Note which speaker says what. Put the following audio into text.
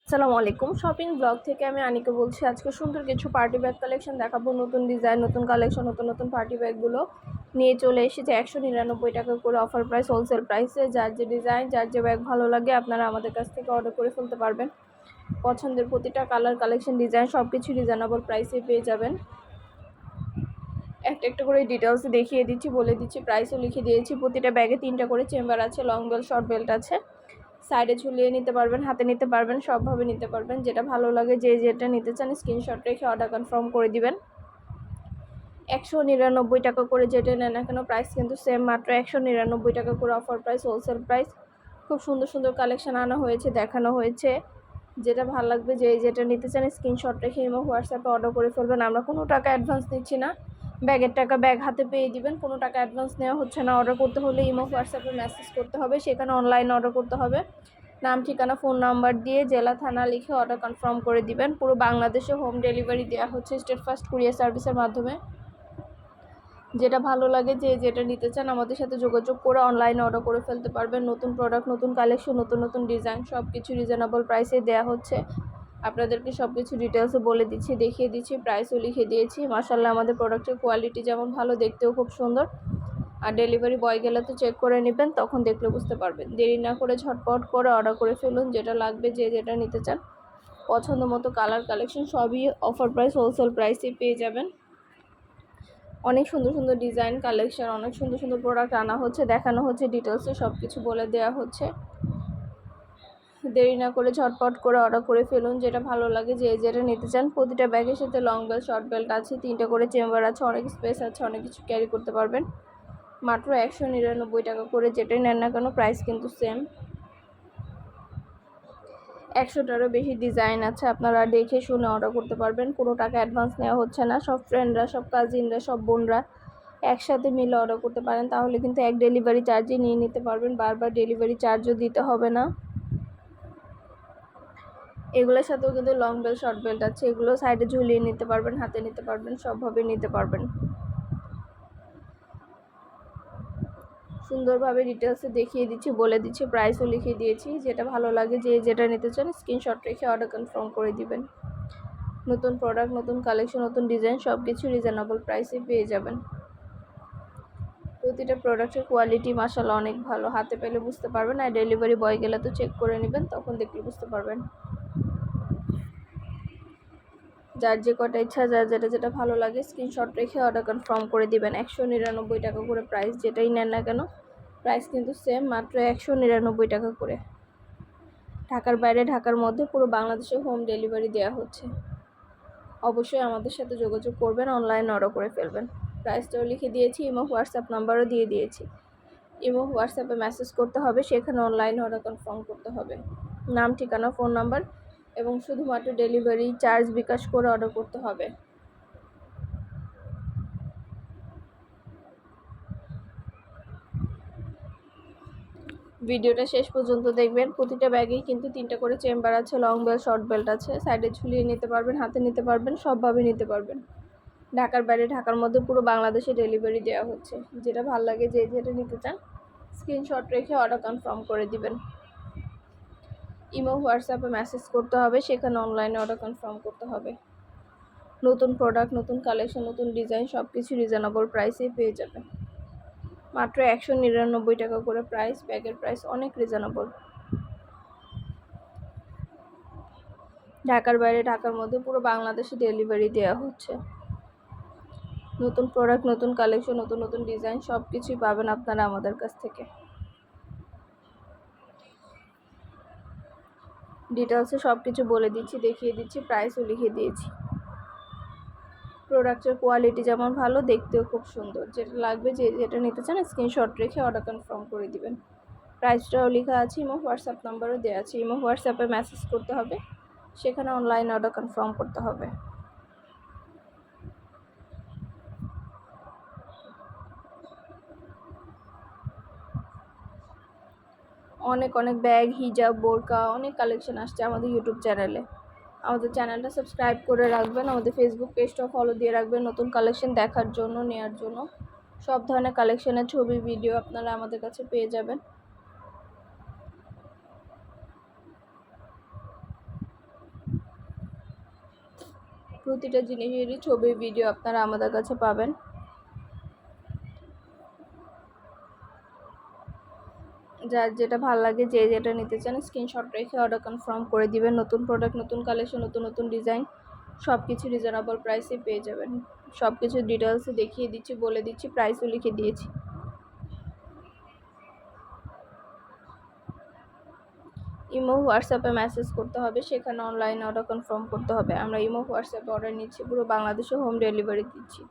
Speaker 1: আসসালামু আলাইকুম। Shopping blog থেকে আমি আনিকা বলছি। আজকে সুন্দর কিছু পার্টি ব্যাগ কালেকশন দেখাবো। নতুন ডিজাইন, নতুন কালেকশন, নতুন নতুন পার্টি ব্যাগগুলো নিয়ে চলে এসেছে 199 টাকা করে অফার প্রাইস, হোলসেল প্রাইসে। যার যে ডিজাইন, যার যে ব্যাগ ভালো লাগে আপনারা আমাদের কাছ থেকে অর্ডার করে ফেলতে পারবেন। পছন্দের প্রতিটা কালার, কালেকশন, ডিজাইন সব কিছু রিজনেবল প্রাইসে পেয়ে যাবেন। একটা একটা করে ডিটেলস দেখিয়ে দিচ্ছি, বলে দিচ্ছি, প্রাইসও লিখে দিয়েছি। প্রতিটা ব্যাগে 3টা করে চেম্বার আছে, লং বেল্ট, শর্ট বেল্ট আছে। সাইডে ঝুলিয়ে নিতে পারবেন, হাতে নিতে পারবেন, সবভাবে নিতে পারবেন। যেটা ভালো লাগে, যে যেটা নিতে চান স্ক্রিনশট রেখে অর্ডার কনফার্ম করে দিবেন। 199 টাকা করে যেটা নেন না কেন প্রাইস কিন্তু সেম, মাত্র 199 টাকা করে অফার প্রাইস, হোলসেল প্রাইস। খুব সুন্দর সুন্দর কালেকশন আনা হয়েছে, দেখানো হয়েছে। যেটা ভালো লাগবে, যে যেটা নিতে চান স্ক্রিনশট রেখে ইমো হোয়াটসঅ্যাপে অর্ডার করে ফেলবেন। আমরা কোনো টাকা অ্যাডভান্স নিচ্ছি না, ব্যাগের টাকা ব্যাগ হাতে পেয়ে দিবেন। কোনো টাকা অ্যাডভান্স নেওয়া হচ্ছে না। অর্ডার করতে হলে ইমো হোয়াটসঅ্যাপে মেসেজ করতে হবে, সেখানে অনলাইনে অর্ডার করতে হবে। নাম, ঠিকানা, ফোন নাম্বার দিয়ে জেলা, থানা লিখে অর্ডার কনফার্ম করে দিবেন। পুরো বাংলাদেশে হোম ডেলিভারি দেওয়া হচ্ছে স্টেট ফার্স্ট কুরিয়ার সার্ভিসের মাধ্যমে। যেটা ভালো লাগে, যে যেটা নিতে চান আমাদের সাথে যোগাযোগ করে অনলাইনে অর্ডার করে ফেলতে পারবেন। নতুন প্রোডাক্ট, নতুন কালেকশন, নতুন নতুন ডিজাইন সব কিছু রিজনেবল প্রাইসে দেওয়া হচ্ছে। আপনাদেরকে সব কিছু ডিটেলসে বলে দিচ্ছি, দেখিয়ে দিচ্ছি, প্রাইসও লিখে দিয়েছি। মাশাআল্লাহ, আমাদের প্রোডাক্টের কোয়ালিটি যেমন ভালো, দেখতেও খুব সুন্দর। আর ডেলিভারি বয় গেলে তো চেক করে নেবেন, তখন দেখলে বুঝতে পারবেন। দেরি না করে ঝটপট করে অর্ডার করে ফেলুন। যেটা লাগবে, যে যেটা নিতে চান পছন্দ মতো কালার, কালেকশন সবই অফার প্রাইস, হোলসেল প্রাইসে পেয়ে যাবেন। অনেক সুন্দর সুন্দর ডিজাইন, কালেকশন, অনেক সুন্দর সুন্দর প্রোডাক্ট আনা হচ্ছে, দেখানো হচ্ছে, ডিটেলসে সব কিছু বলে দেওয়া হচ্ছে। দেরি না করে ঝটপট করে অর্ডার করে ফেলুন। যেটা ভালো লাগে, যে যেটা নিতে চান। প্রতিটা ব্যাগের সাথে লং বেল্ট, শর্ট বেল্ট আছে, 3টা করে চেম্বার আছে, অনেক স্পেস আছে, অনেক কিছু ক্যারি করতে পারবেন। মাত্র 199 টাকা করে যেটাই নেন না কেন প্রাইস কিন্তু সেম। 100টারও বেশি ডিজাইন আছে, আপনারা দেখে শুনে অর্ডার করতে পারবেন। কোনো টাকা অ্যাডভান্স নেওয়া হচ্ছে না। সব ফ্রেন্ডরা, সব কাজিনরা, সব বোনরা একসাথে মিলে অর্ডার করতে পারেন, তাহলে কিন্তু এক ডেলিভারি চার্জই নিয়ে নিতে পারবেন, বারবার ডেলিভারি চার্জও দিতে হবে না। এগুলোর সাথেও কিন্তু লং বেল্ট, শর্ট বেল্ট আছে, এগুলো সাইডে ঝুলিয়ে নিতে পারবেন, হাতে নিতে পারবেন, সবভাবে নিতে পারবেন। সুন্দরভাবে ডিটেলসে দেখিয়ে দিচ্ছি, বলে দিচ্ছি, প্রাইসও লিখে দিয়েছি। যেটা ভালো লাগে, যে যেটা নিতে চান স্ক্রিনশট রেখে অর্ডার কনফার্ম করে দিবেন। নতুন প্রোডাক্ট, নতুন কালেকশন, নতুন ডিজাইন সব কিছু রিজনেবল প্রাইসে পেয়ে যাবেন। প্রতিটা প্রোডাক্টের কোয়ালিটি মাশাআল্লাহ অনেক ভালো, হাতে পেলে বুঝতে পারবেন। আর ডেলিভারি বয় গেলে তো চেক করে নেবেন, তখন দেখলে বুঝতে পারবেন। যার যে কটা ইচ্ছা, যার যেটা ভালো লাগে স্ক্রিনশট রেখে অর্ডার কনফার্ম করে দিবেন। 199 টাকা করে প্রাইস, যেটাই নেন না কেন প্রাইস কিন্তু সেম, মাত্র 199 টাকা করে। ঢাকার বাইরে, ঢাকার মধ্যে পুরো বাংলাদেশে হোম ডেলিভারি দেওয়া হচ্ছে। অবশ্যই আমাদের সাথে যোগাযোগ করবেন, অনলাইন অর্ডার করে ফেলবেন। প্রাইসটাও লিখে দিয়েছি, ইমো হোয়াটসঅ্যাপ নাম্বারও দিয়ে দিয়েছি। ইমো হোয়াটসঅ্যাপে মেসেজ করতে হবে, সেখানে অনলাইন অর্ডার কনফার্ম করতে হবে। নাম, ঠিকানা, ফোন নাম্বার এবং শুধুমাত্র ডেলিভারি চার্জ বিকাশ করে অর্ডার করতে হবে। ভিডিওটা শেষ পর্যন্ত দেখবেন। প্রতিটা ব্যাগেই কিন্তু 3টা করে চেম্বার আছে, লং বেল্ট, শর্ট বেল্ট আছে, সাইডে ঝুলিয়ে নিতে পারবেন, হাতে নিতে পারবেন, সবভাবে নিতে পারবেন। ঢাকার বাইরে, ঢাকার মধ্যে পুরো বাংলাদেশে ডেলিভারি দেওয়া হচ্ছে। যেটা ভালো লাগে, যে যেটা নিতে চান স্ক্রিনশট রেখে অর্ডার কনফার্ম করে দিবেন। ইমো হোয়াটসঅ্যাপে মেসেজ করতে হবে, সেখানে অনলাইনে অর্ডার কনফার্ম করতে হবে। নতুন প্রোডাক্ট, নতুন কালেকশন, নতুন ডিজাইন সব কিছু রিজনেবল প্রাইসেই পেয়ে যাবেন। মাত্র 199 টাকা করে প্রাইস, ব্যাগের প্রাইস অনেক রিজনেবল। ঢাকার বাইরে, ঢাকার মধ্যে পুরো বাংলাদেশে ডেলিভারি দেওয়া হচ্ছে। নতুন প্রোডাক্ট, নতুন কালেকশন, নতুন নতুন ডিজাইন সব কিছুই পাবেন আপনারা আমাদের কাছ থেকে। ডিটেলসে সব কিছু বলে দিচ্ছি, দেখিয়ে দিচ্ছি, প্রাইসও লিখে দিয়েছি। প্রোডাক্টের কোয়ালিটি যেমন ভালো, দেখতেও খুব সুন্দর। যেটা লাগবে, যে যেটা নিতে চান স্ক্রিনশট রেখে অর্ডার কনফার্ম করে দিবেন। প্রাইসটাও লেখা আছে, ইমো হোয়াটসঅ্যাপ নাম্বারও দেওয়া আছে। ইমো হোয়াটসঅ্যাপে মেসেজ করতে হবে, সেখানে অনলাইন অর্ডার কনফার্ম করতে হবে। অনেক অনেক ব্যাগ, হিজাব, বোরকা অনেক কালেকশন আসছে আমাদের ইউটিউব চ্যানেলে। আমাদের চ্যানেলটা সাবস্ক্রাইব করে রাখবেন, আমাদের ফেসবুক পেজটাও ফলো দিয়ে রাখবেন, নতুন কালেকশন দেখার জন্য, নেওয়ার জন্য। সব ধরনের কালেকশনের ছবি, ভিডিও আপনারা আমাদের কাছে পেয়ে যাবেন। প্রতিটা জিনিসেরই ছবি ভিডিও আপনারা আমাদের কাছে পাবেন। যার যেটা ভালো লাগে, যে যেটা নিতে চান স্ক্রিনশট রেখে অর্ডার কনফার্ম করে দিবেন। নতুন প্রোডাক্ট, নতুন কালেকশন, নতুন নতুন ডিজাইন সব কিছু রিজনেবল প্রাইসে পেয়ে যাবেন। সব কিছু ডিটেলসে দেখিয়ে দিচ্ছি, বলে দিচ্ছি, প্রাইসও লিখে দিয়েছি। ইমো হোয়াটসঅ্যাপে মেসেজ করতে হবে, সেখানে অনলাইনে অর্ডার কনফার্ম করতে হবে। আমরা ইমো হোয়াটসঅ্যাপে অর্ডার নিচ্ছি, পুরো বাংলাদেশে হোম ডেলিভারি দিচ্ছি।